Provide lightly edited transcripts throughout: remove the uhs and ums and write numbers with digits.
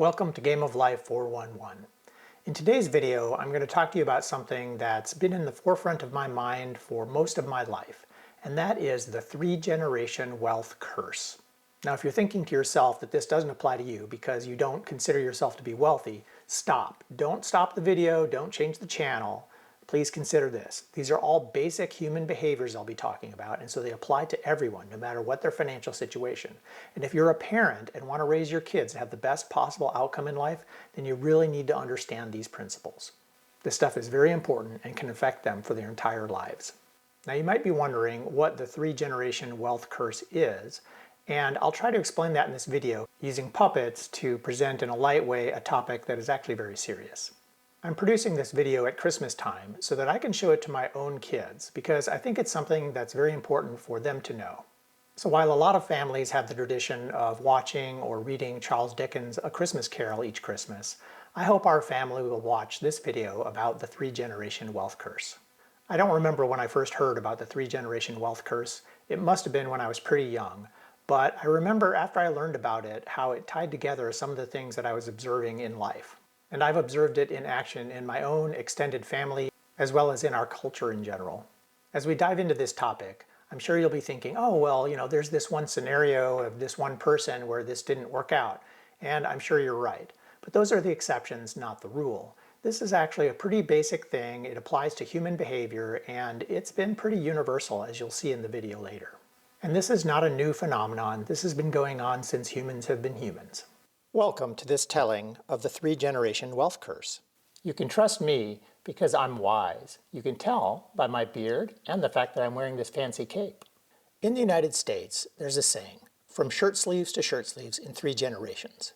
Welcome to Game of Life 411. In today's video, I'm going to talk to you about something that's been in the forefront of my mind for most of my life, and that is the three-generation wealth curse. Now, if you're thinking to yourself that this doesn't apply to you because you don't consider yourself to be wealthy, stop. Don't stop the video, don't change the channel. Please consider this. These are all basic human behaviors I'll be talking about, and so they apply to everyone, no matter what their financial situation. And if you're a parent and want to raise your kids to have the best possible outcome in life, then you really need to understand these principles. This stuff is very important and can affect them for their entire lives. Now, you might be wondering what the three-generation wealth curse is, and I'll try to explain that in this video using puppets to present in a light way a topic that is actually very serious. I'm producing this video at Christmas time so that I can show it to my own kids because I think it's something that's very important for them to know. So while a lot of families have the tradition of watching or reading Charles Dickens' A Christmas Carol each Christmas, I hope our family will watch this video about the three-generation wealth curse. I don't remember when I first heard about the three-generation wealth curse. It must have been when I was pretty young, but I remember after I learned about it how it tied together some of the things that I was observing in life. And I've observed it in action in my own extended family, as well as in our culture in general. As we dive into this topic, I'm sure you'll be thinking, oh, well, there's this one scenario of this one person where this didn't work out. And I'm sure you're right. But those are the exceptions, not the rule. This is actually a pretty basic thing. It applies to human behavior, and it's been pretty universal, as you'll see in the video later. And this is not a new phenomenon. This has been going on since humans have been humans. Welcome to this telling of the three-generation wealth curse. You can trust me because I'm wise. You can tell by my beard and the fact that I'm wearing this fancy cape. In the United States, there's a saying, from shirt sleeves to shirt sleeves in 3 generations.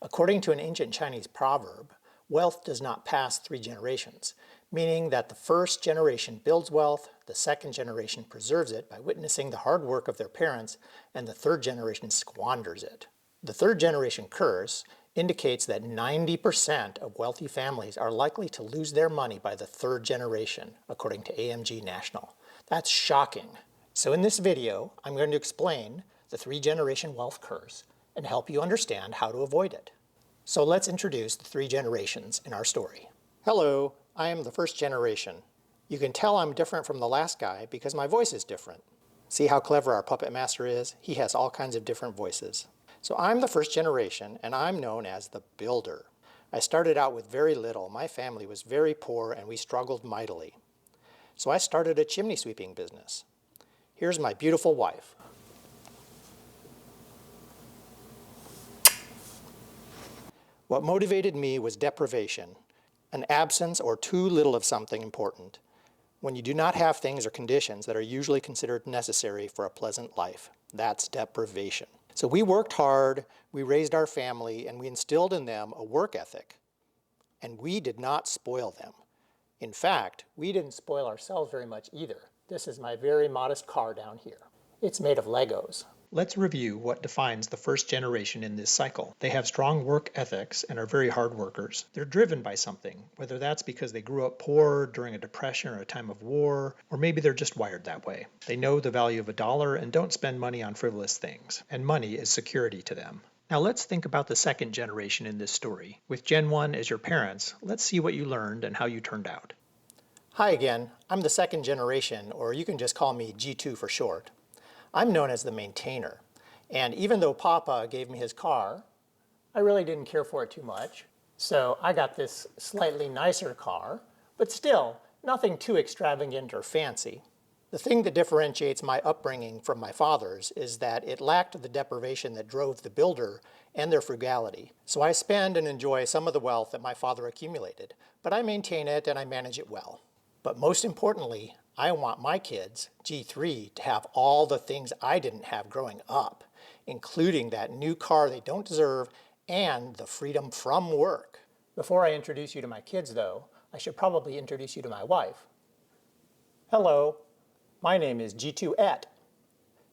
According to an ancient Chinese proverb, wealth does not pass 3 generations, meaning that the first generation builds wealth, the second generation preserves it by witnessing the hard work of their parents, and the third generation squanders it. The third generation curse indicates that 90% of wealthy families are likely to lose their money by the third generation, according to AMG National. That's shocking. So in this video, I'm going to explain the three-generation wealth curse and help you understand how to avoid it. So let's introduce the 3 generations in our story. Hello, I am the first generation. You can tell I'm different from the last guy because my voice is different. See how clever our puppet master is? He has all kinds of different voices. So I'm the first generation, and I'm known as the builder. I started out with very little. My family was very poor, and we struggled mightily. So I started a chimney sweeping business. Here's my beautiful wife. What motivated me was deprivation, an absence or too little of something important, when you do not have things or conditions that are usually considered necessary for a pleasant life. That's deprivation. So we worked hard, we raised our family, and we instilled in them a work ethic. And we did not spoil them. In fact, we didn't spoil ourselves very much either. This is my very modest car down here. It's made of Legos. Let's review what defines the first generation in this cycle. They have strong work ethics and are very hard workers. They're driven by something, whether that's because they grew up poor during a depression or a time of war, or maybe they're just wired that way. They know the value of a dollar and don't spend money on frivolous things, and money is security to them. Now let's think about the second generation in this story. With Gen 1 as your parents, let's see what you learned and how you turned out. Hi again, I'm the second generation, or you can just call me G2 for short. I'm known as the maintainer, and even though Papa gave me his car, I really didn't care for it too much. So I got this slightly nicer car, but still nothing too extravagant or fancy. The thing that differentiates my upbringing from my father's is that it lacked the deprivation that drove the builder and their frugality. So I spend and enjoy some of the wealth that my father accumulated, but I maintain it and I manage it well. But most importantly, I want my kids, G3, to have all the things I didn't have growing up, including that new car they don't deserve and the freedom from work. Before I introduce you to my kids, though, I should probably introduce you to my wife. Hello, my name is G2Et,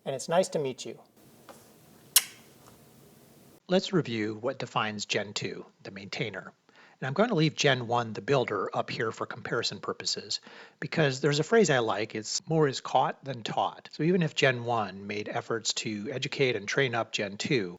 and it's nice to meet you. Let's review what defines Gen 2, the maintainer. And I'm going to leave Gen 1, the builder, up here for comparison purposes, because there's a phrase I like, it's more is caught than taught. So even if Gen 1 made efforts to educate and train up Gen 2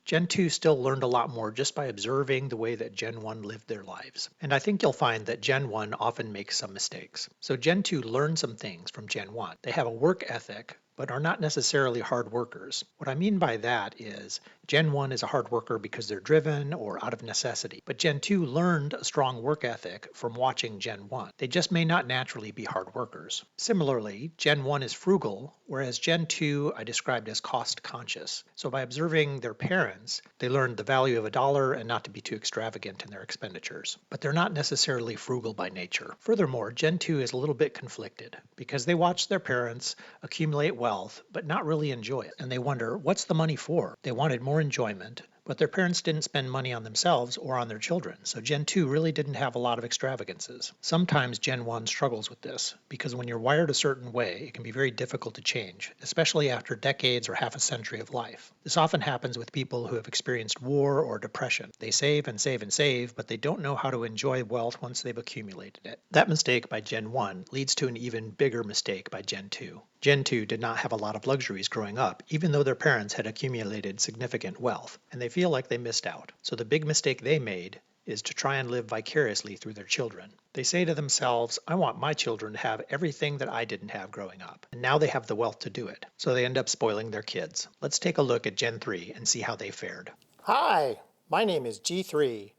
still learned a lot more just by observing the way that Gen 1 lived their lives. And I think you'll find that Gen 1 often makes some mistakes. So Gen 2 learned some things from Gen 1. They have a work ethic, but are not necessarily hard workers. What I mean by that is Gen 1 is a hard worker because they're driven or out of necessity, but Gen 2 learned a strong work ethic from watching Gen 1. They just may not naturally be hard workers. Similarly, Gen 1 is frugal, whereas Gen 2 I described as cost conscious. So by observing their parents, they learned the value of a dollar and not to be too extravagant in their expenditures. But they're not necessarily frugal by nature. Furthermore, Gen 2 is a little bit conflicted because they watch their parents accumulate wealth but not really enjoy it. And they wonder, what's the money for? They wanted more enjoyment, but their parents didn't spend money on themselves or on their children, so Gen 2 really didn't have a lot of extravagances. Sometimes Gen 1 struggles with this, because when you're wired a certain way, it can be very difficult to change, especially after decades or half a century of life. This often happens with people who have experienced war or depression. They save and save and save, but they don't know how to enjoy wealth once they've accumulated it. That mistake by Gen 1 leads to an even bigger mistake by Gen 2. Gen 2 did not have a lot of luxuries growing up, even though their parents had accumulated significant wealth, and they feel like they missed out. So the big mistake they made is to try and live vicariously through their children. They say to themselves, I want my children to have everything that I didn't have growing up. And now they have the wealth to do it. So they end up spoiling their kids. Let's take a look at Gen 3 and see how they fared. Hi, my name is G3.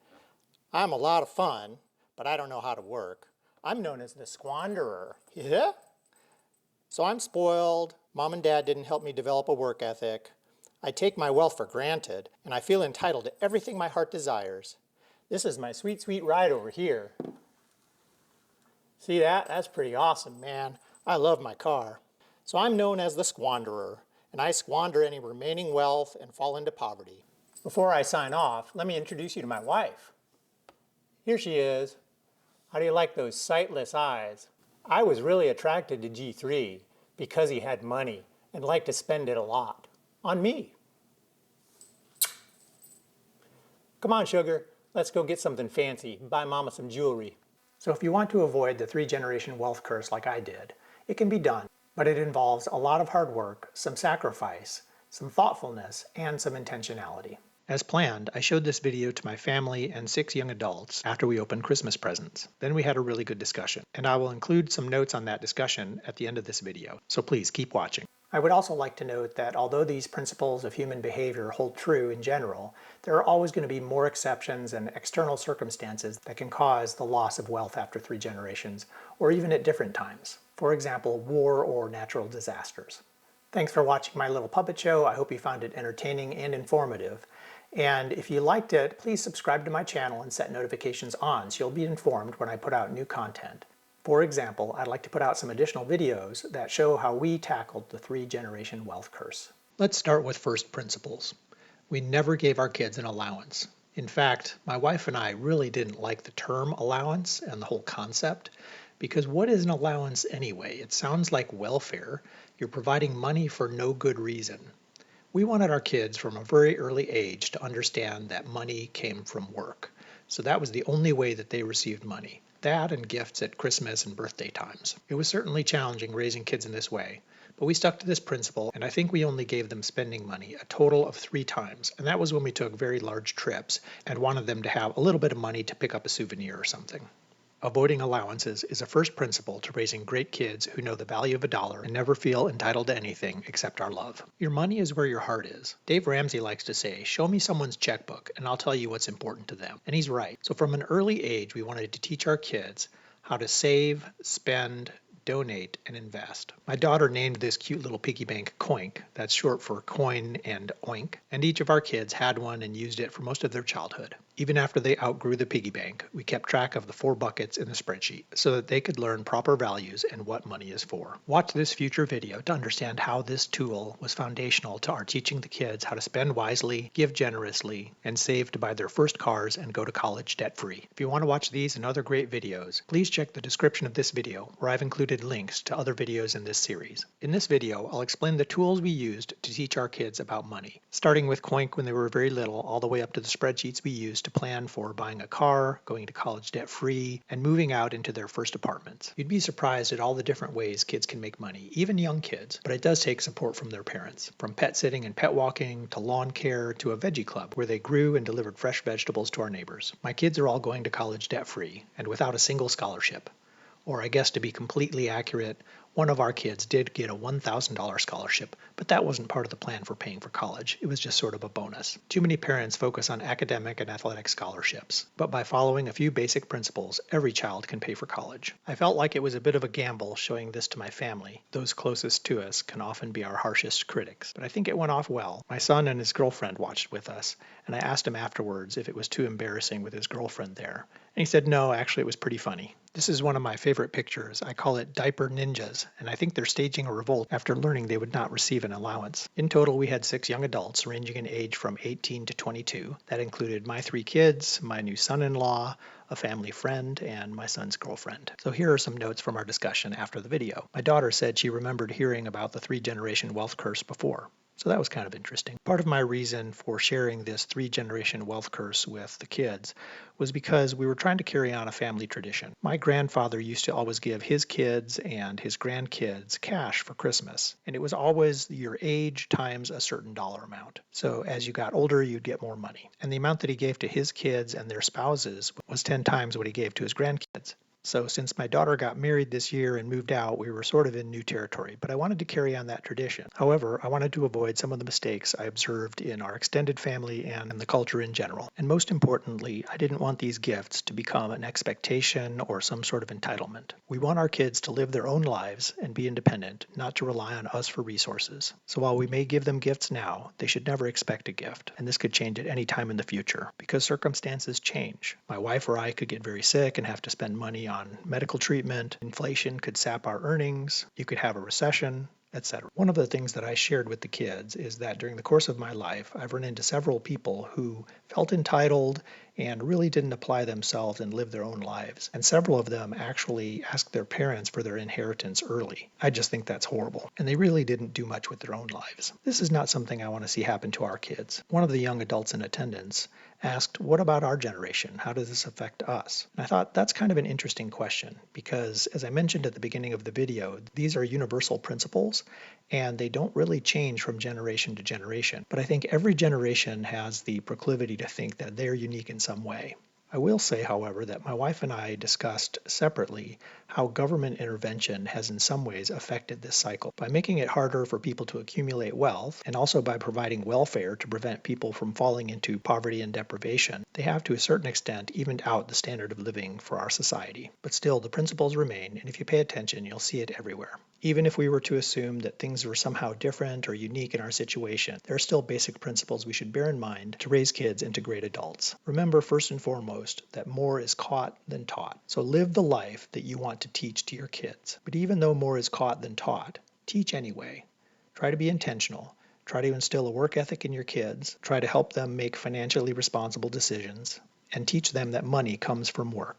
I'm a lot of fun, but I don't know how to work. I'm known as the Squanderer. Yeah? So I'm spoiled. Mom and Dad didn't help me develop a work ethic. I take my wealth for granted, and I feel entitled to everything my heart desires. This is my sweet, sweet ride over here. See that? That's pretty awesome, man. I love my car. So I'm known as the Squanderer, and I squander any remaining wealth and fall into poverty. Before I sign off, let me introduce you to my wife. Here she is. How do you like those sightless eyes? I was really attracted to G3 because he had money and liked to spend it a lot. On me. Come on, sugar. Let's go get something fancy. Buy Mama some jewelry. So if you want to avoid the 3-generation wealth curse like I did, it can be done, but it involves a lot of hard work, some sacrifice, some thoughtfulness, and some intentionality. As planned, I showed this video to my family and 6 young adults after we opened Christmas presents. Then we had a really good discussion, and I will include some notes on that discussion at the end of this video, so please keep watching. I would also like to note that although these principles of human behavior hold true in general, there are always going to be more exceptions and external circumstances that can cause the loss of wealth after 3 generations, or even at different times. For example, war or natural disasters. Thanks for watching my little puppet show. I hope you found it entertaining and informative. And if you liked it, please subscribe to my channel and set notifications on so you'll be informed when I put out new content. For example, I'd like to put out some additional videos that show how we tackled the 3-generation wealth curse. Let's start with first principles. We never gave our kids an allowance. In fact, my wife and I really didn't like the term allowance and the whole concept, because what is an allowance anyway? It sounds like welfare. You're providing money for no good reason. We wanted our kids from a very early age to understand that money came from work. So that was the only way that they received money. That and gifts at Christmas and birthday times. It was certainly challenging raising kids in this way, but we stuck to this principle, and I think we only gave them spending money a total of 3 times, and that was when we took very large trips and wanted them to have a little bit of money to pick up a souvenir or something. Avoiding allowances is a first principle to raising great kids who know the value of a dollar and never feel entitled to anything except our love. Your money is where your heart is. Dave Ramsey likes to say, show me someone's checkbook and I'll tell you what's important to them. And he's right. So from an early age, we wanted to teach our kids how to save, spend, donate, and invest. My daughter named this cute little piggy bank Coink. That's short for coin and oink. And each of our kids had one and used it for most of their childhood. Even after they outgrew the piggy bank, we kept track of the 4 buckets in the spreadsheet so that they could learn proper values and what money is for. Watch this future video to understand how this tool was foundational to our teaching the kids how to spend wisely, give generously, and save to buy their first cars and go to college debt-free. If you want to watch these and other great videos, please check the description of this video where I've included included links to other videos in this series. In this video, I'll explain the tools we used to teach our kids about money, starting with Coink when they were very little, all the way up to the spreadsheets we used to plan for buying a car, going to college debt-free, and moving out into their first apartments. You'd be surprised at all the different ways kids can make money, even young kids, but it does take support from their parents. From pet sitting and pet walking, to lawn care, to a veggie club, where they grew and delivered fresh vegetables to our neighbors. My kids are all going to college debt-free, and without a single scholarship. Or I guess to be completely accurate, one of our kids did get a $1,000 scholarship, but that wasn't part of the plan for paying for college. It was just sort of a bonus. Too many parents focus on academic and athletic scholarships, but by following a few basic principles, every child can pay for college. I felt like it was a bit of a gamble showing this to my family. Those closest to us can often be our harshest critics, but I think it went off well. My son and his girlfriend watched with us, and I asked him afterwards if it was too embarrassing with his girlfriend there. And he said, no, actually it was pretty funny. This is one of my favorite pictures. I call it Diaper Ninjas, and I think they're staging a revolt after learning they would not receive an allowance. In total, we had 6 young adults ranging in age from 18 to 22. That included my 3 kids, my new son-in-law, a family friend, and my son's girlfriend. So here are some notes from our discussion after the video. My daughter said she remembered hearing about the 3-generation wealth curse before. So that was kind of interesting. Part of my reason for sharing this 3-generation wealth curse with the kids was because we were trying to carry on a family tradition. My grandfather used to always give his kids and his grandkids cash for Christmas, and it was always your age times a certain dollar amount. So as you got older, you'd get more money. And the amount that he gave to his kids and their spouses was 10 times what he gave to his grandkids. So since my daughter got married this year and moved out, we were sort of in new territory, but I wanted to carry on that tradition. However, I wanted to avoid some of the mistakes I observed in our extended family and in the culture in general. And most importantly, I didn't want these gifts to become an expectation or some sort of entitlement. We want our kids to live their own lives and be independent, not to rely on us for resources. So while we may give them gifts now, they should never expect a gift. And this could change at any time in the future, because circumstances change. My wife or I could get very sick and have to spend money on medical treatment. Inflation could sap our earnings. You could have a recession, etc. One of the things that I shared with the kids is that during the course of my life, I've run into several people who felt entitled and really didn't apply themselves and live their own lives. And several of them actually asked their parents for their inheritance early. I just think that's horrible. And they really didn't do much with their own lives. This is not something I want to see happen to our kids. One of the young adults in attendance asked, what about our generation? How does this affect us? And I thought that's kind of an interesting question because, as I mentioned at the beginning of the video, these are universal principles and they don't really change from generation to generation. But I think every generation has the proclivity to think that they're unique in some way. I will say, however, that my wife and I discussed separately how government intervention has in some ways affected this cycle by making it harder for people to accumulate wealth and also by providing welfare to prevent people from falling into poverty and deprivation. They have to a certain extent evened out the standard of living for our society. But still, the principles remain, and if you pay attention, you'll see it everywhere. Even if we were to assume that things were somehow different or unique in our situation, there are still basic principles we should bear in mind to raise kids into great adults. Remember, first and foremost, that more is caught than taught. So live the life that you want to teach to your kids. But even though more is caught than taught, teach anyway. Try to be intentional. Try to instill a work ethic in your kids. Try to help them make financially responsible decisions. And teach them that money comes from work.